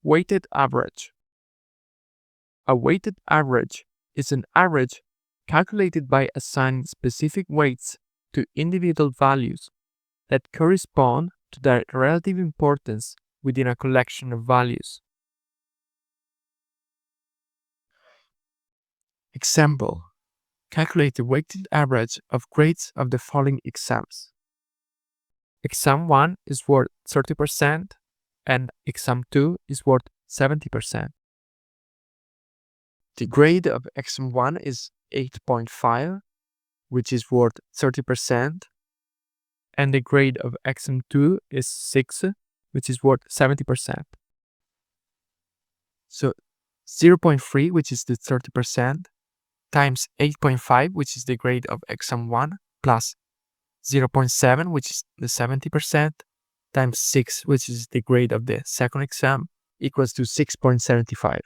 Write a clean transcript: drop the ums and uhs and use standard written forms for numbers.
Weighted average. A weighted average is an average calculated by assigning specific weights to individual values that correspond to their relative importance within a collection of values. Example: calculate the weighted average of grades of the following exams. Exam 1 is worth 30% and exam 2 is worth 70%. The grade of exam 1 is 8.5, which is worth 30%, and the grade of exam 2 is 6, which is worth 70%. So 0.3, which is the 30%, times 8.5, which is the grade of exam 1, plus 0.7, which is the 70%, times 6, which is the grade of the second exam, equals to 6.75.